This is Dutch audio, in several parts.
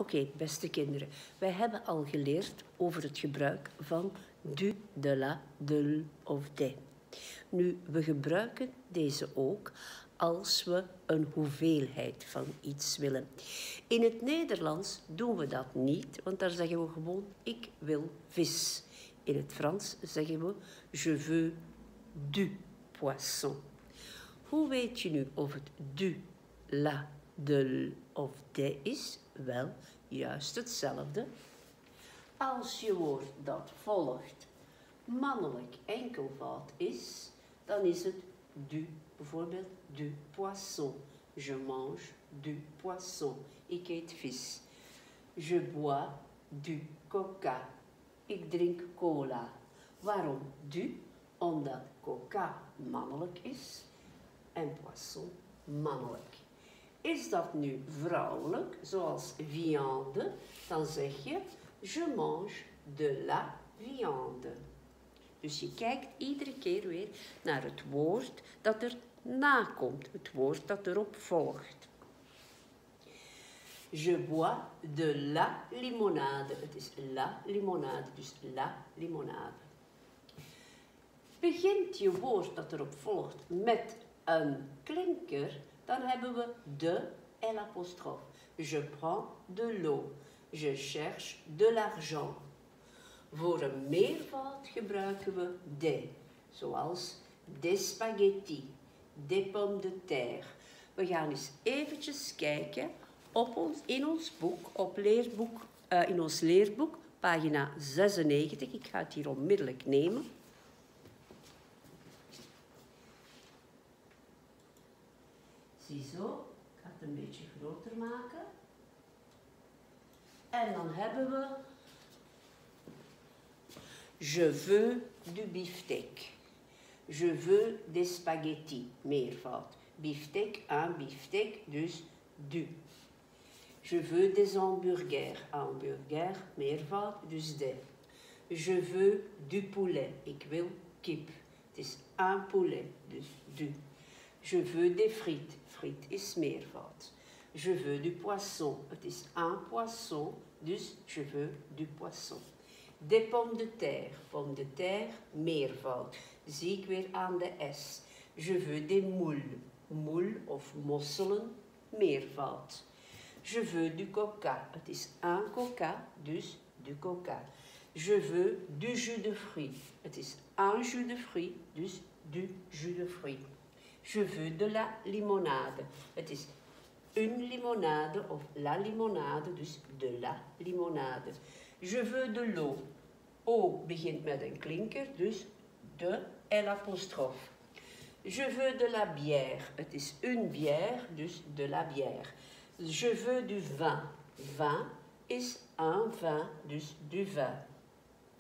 Oké, beste kinderen. Wij hebben al geleerd over het gebruik van du, de la, de l of de. Nu, we gebruiken deze ook als we een hoeveelheid van iets willen. In het Nederlands doen we dat niet, want daar zeggen we gewoon ik wil vis. In het Frans zeggen we je veux du poisson. Hoe weet je nu of het du, la, de l of de is? Wel, juist hetzelfde. Als je woord dat volgt mannelijk enkelvoud is, dan is het du, bijvoorbeeld du poisson. Je mange du poisson. Ik eet vis. Je bois du coca. Ik drink cola. Waarom du? Omdat coca mannelijk is en poisson mannelijk. Is dat nu vrouwelijk, zoals viande, dan zeg je je mange de la viande. Dus je kijkt iedere keer weer naar het woord dat er na komt, het woord dat erop volgt. Je bois de la limonade. Het is la limonade, dus la limonade. Begint je woord dat erop volgt met een klinker, dan hebben we de en l'apostrofe. Je prends de l'eau. Je cherche de l'argent. Voor een meervoud gebruiken we des, zoals des spaghetti, des pommes de terre. We gaan eens eventjes kijken in ons boek, in ons leerboek, pagina 96. Ik ga het hier onmiddellijk nemen. Ziezo, ik ga het een beetje groter maken. En dan hebben we je veux du beefsteak. Je veux des spaghetti, meervoud. Beefsteak, un beefsteak, dus du. Je veux des hamburgers, hamburger, meervoud, dus de. Je veux du poulet, ik wil kip. Het is un poulet, dus du. Je veux des frites, frites is meervoud. Je veux du poisson, het is un poisson, dus je veux du poisson. Des pommes de terre, meervoud. Zie ik weer aan de S. Je veux des moules, moule of mosselen, meervoud. Je veux du coca, het is un coca, dus du coca. Je veux du jus de fruits, het is un jus de fruits, dus du jus de fruits. Je veux de la limonade, het is une limonade of la limonade, dus de la limonade. Je veux de l'eau. O begint met een klinker, dus de en l'apostrofe. Je veux de la bière. Het is une bière, dus de la bière. Je veux du vin. Vin is un vin, dus du vin.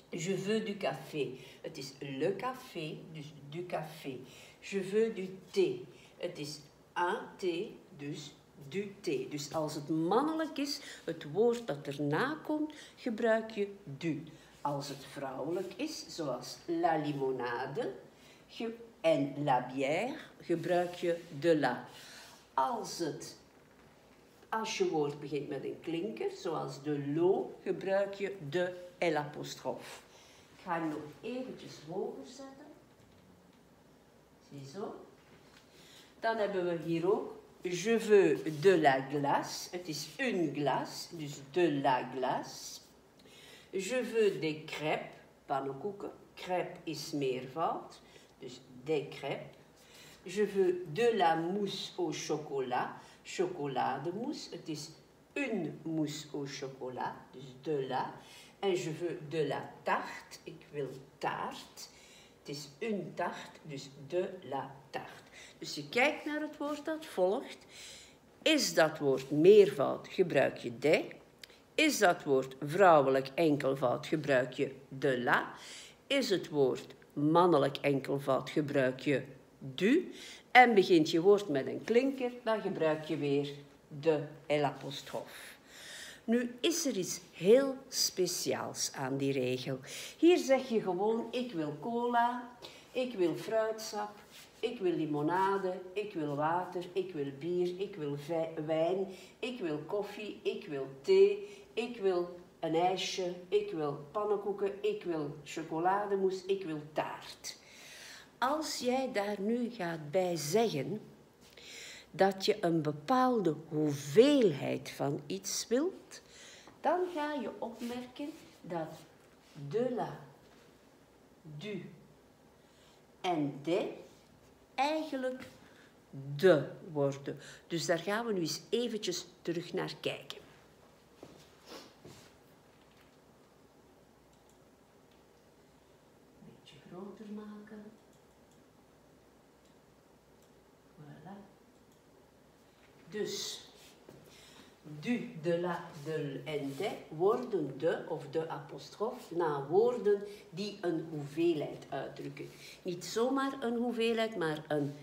Je veux du café. Het is le café, dus du café. Je veux du thé. Het is un thé, dus du thé. Dus als het mannelijk is, het woord dat erna komt, gebruik je du. Als het vrouwelijk is, zoals la limonade en la bière, gebruik je de la. Als je woord begint met een klinker, zoals de l'eau, gebruik je de en l'apostrofe. Ik ga hem nog eventjes hoger zetten. Ziezo. Dan hebben we hier ook je veux de la glace. Het is une glace, dus de la glace. Je veux des crêpes, pannenkoeken. Crêpe is meervoud, dus des crêpes. Je veux de la mousse au chocolat. Chocolademousse, het is une mousse au chocolat, dus de la. En je veux de la tarte, ik wil taart. Het is une tarte, dus de la tarte. Dus je kijkt naar het woord dat volgt. Is dat woord meervoud, gebruik je de. Is dat woord vrouwelijk enkelvoud, gebruik je de la. Is het woord mannelijk enkelvoud, gebruik je du. En begint je woord met een klinker, dan gebruik je weer de en l'apostrofe. Nu is er iets heel speciaals aan die regel. Hier zeg je gewoon, ik wil cola, ik wil fruitsap, Ik wil limonade, ik wil water, ik wil bier, ik wil wijn, ik wil koffie, ik wil thee, ik wil een ijsje, ik wil pannenkoeken, ik wil chocolademousse, ik wil taart. Als jij daar nu gaat bij zeggen dat je een bepaalde hoeveelheid van iets wilt, dan ga je opmerken dat de la, du en de eigenlijk de worden. Dus daar gaan we nu eens eventjes terug naar kijken. Een beetje groter maken. Voilà. Dus du, de la, de en de worden de of de apostrof na woorden die een hoeveelheid uitdrukken. Niet zomaar een hoeveelheid, maar een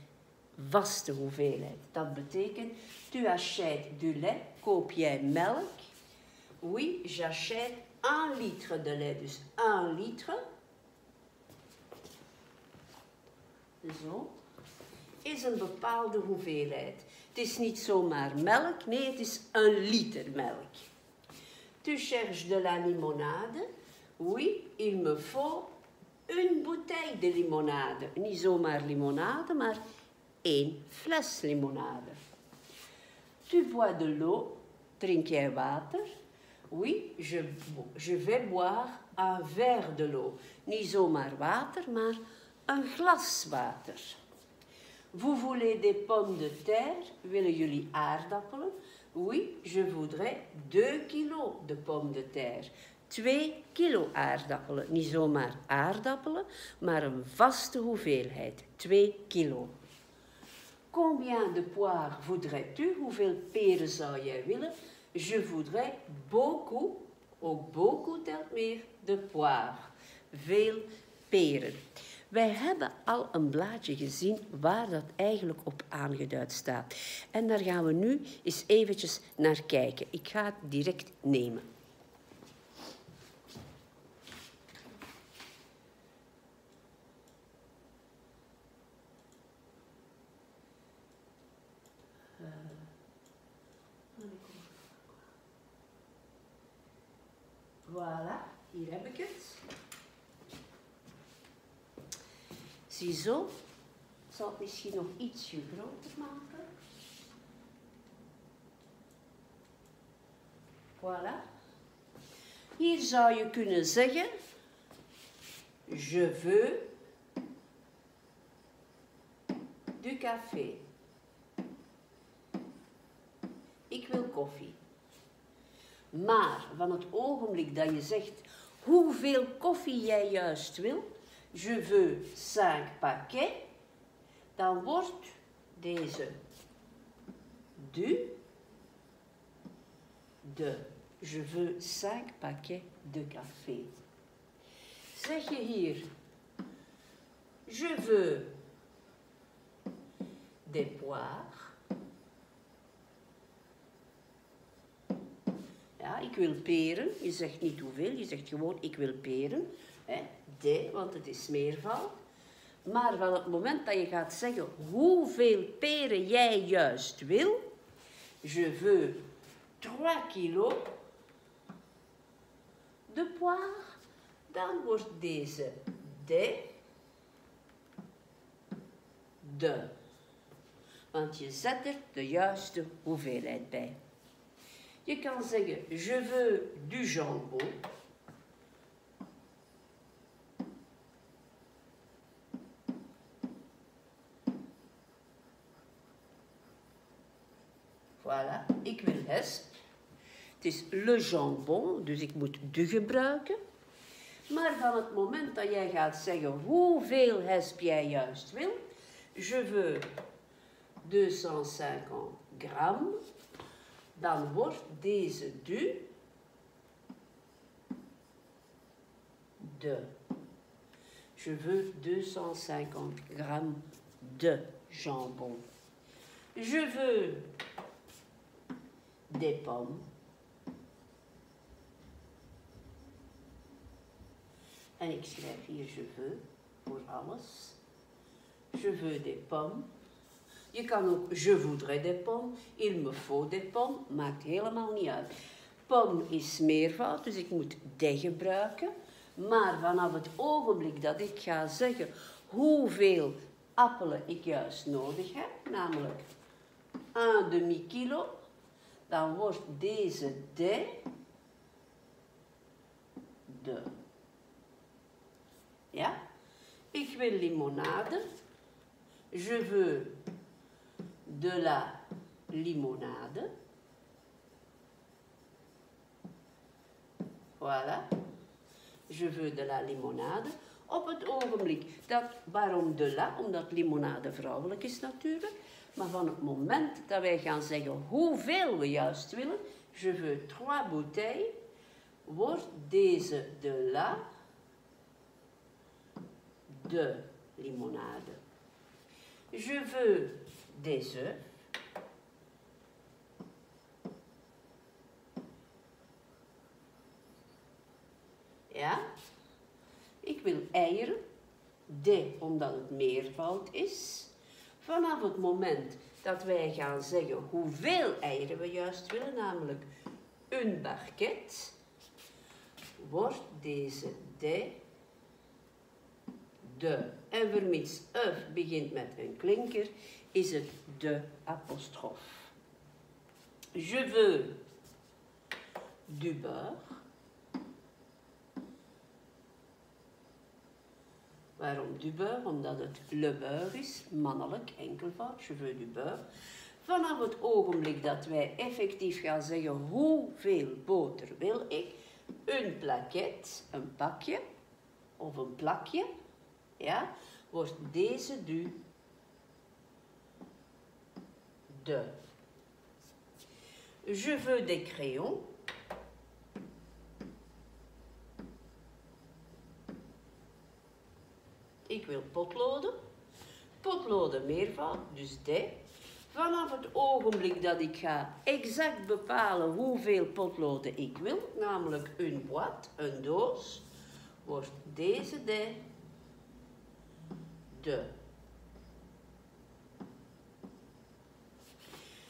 vaste hoeveelheid. Dat betekent, tu achètes du lait, koop jij melk? Oui, j'achète 1 litre de lait. Dus 1 litre, zo, is een bepaalde hoeveelheid. Het is niet zomaar melk, nee, het is 1 liter melk. Tu cherches de la limonade? Oui, il me faut une bouteille de limonade. Niet zomaar limonade, maar 1 fles limonade. Tu bois de l'eau? Drink jij water? Oui, je vais boire un verre de l'eau. Niet zomaar water, maar een glas water. Vous voulez des pommes de terre? Willen jullie aardappelen? Oui, je voudrais 2 kilos de pommes de terre. 2 kilo aardappelen. Niet zomaar aardappelen, maar een vaste hoeveelheid. 2 kilo. Combien de poires voudrais-tu? Hoeveel peren zou jij willen? Je voudrais beaucoup, ook beaucoup telt meer, de poires. Veel peren. Wij hebben al een blaadje gezien waar dat eigenlijk op aangeduid staat. En daar gaan we nu eens eventjes naar kijken. Ik ga het direct nemen. Voilà, hier heb ik het. Ziezo, ik zal het misschien nog ietsje groter maken. Voilà. Hier zou je kunnen zeggen, je veux du café. Ik wil koffie. Maar van het ogenblik dat je zegt hoeveel koffie jij juist wil, je veux 5 paquets, dan wordt deze du, de. Je veux 5 paquets de café. Zeg je hier, je veux des poires. Ja, ik wil peren. Je zegt niet hoeveel, je zegt gewoon ik wil peren. De, want het is meervoud. Maar van het moment dat je gaat zeggen hoeveel peren jij juist wil, je veux 3 kilos de poire, dan wordt deze de. Want je zet er de juiste hoeveelheid bij. Je kan zeggen, je veux du jambon. Voilà, ik wil hesp. Het is le jambon, dus ik moet de gebruiken. Maar van het moment dat jij gaat zeggen hoeveel hesp jij juist wil, je veux 250 gram, dan wordt deze du de. Je veux 250 grammes de jambon. Je veux des pommes. En ik schrijf hier je veux voor alles. Je veux des pommes. Je kan ook je voudrais des pommes, il me faut des pommes, maakt helemaal niet uit. Pomme is meervoud, dus ik moet de gebruiken. Maar vanaf het ogenblik dat ik ga zeggen hoeveel appelen ik juist nodig heb, namelijk 1 demi-kilo, dan wordt deze de. Ja? Ik wil limonade. Je veux de la limonade. Voilà. Je veux de la limonade. Op het ogenblik, waarom de la? Omdat limonade vrouwelijk is natuurlijk. Maar van het moment dat wij gaan zeggen hoeveel we juist willen, je veux 3 bouteilles, wordt deze de la de limonade. Je veux des œufs. Ja, ik wil eieren, de omdat het meervoud is. Vanaf het moment dat wij gaan zeggen hoeveel eieren we juist willen, namelijk een barquette, wordt deze de. En vermits œuf begint met een klinker, is het de apostrof. Je veux du beurre. Waarom du beurre? Omdat het le beurre is, mannelijk, enkelvoud, je veux du beurre. Vanaf het ogenblik dat wij effectief gaan zeggen hoeveel boter wil ik, een plaquette, een pakje of een plakje, ja, wordt deze du de. Je veux des crayons. Ik wil potloden. Potloden meervoud, dus de. Vanaf het ogenblik dat ik ga exact bepalen hoeveel potloden ik wil, namelijk een boîte, een doos, wordt deze de.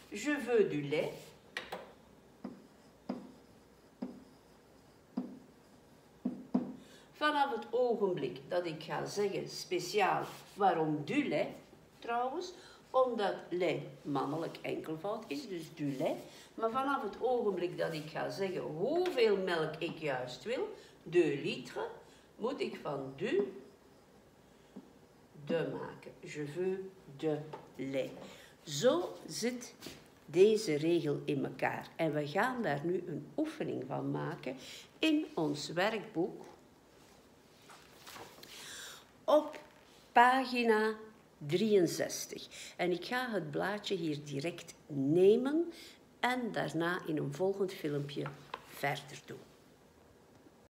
Je veux du lait. Vanaf het ogenblik dat ik ga zeggen speciaal waarom du lait, trouwens, omdat lait mannelijk enkelvoud is, dus du lait. Maar vanaf het ogenblik dat ik ga zeggen hoeveel melk ik juist wil, 2 liter, moet ik van du de maken. Je veux de lait. Zo zit deze regel in elkaar. En we gaan daar nu een oefening van maken in ons werkboek. Op pagina 63. En ik ga het blaadje hier direct nemen en daarna in een volgend filmpje verder doen.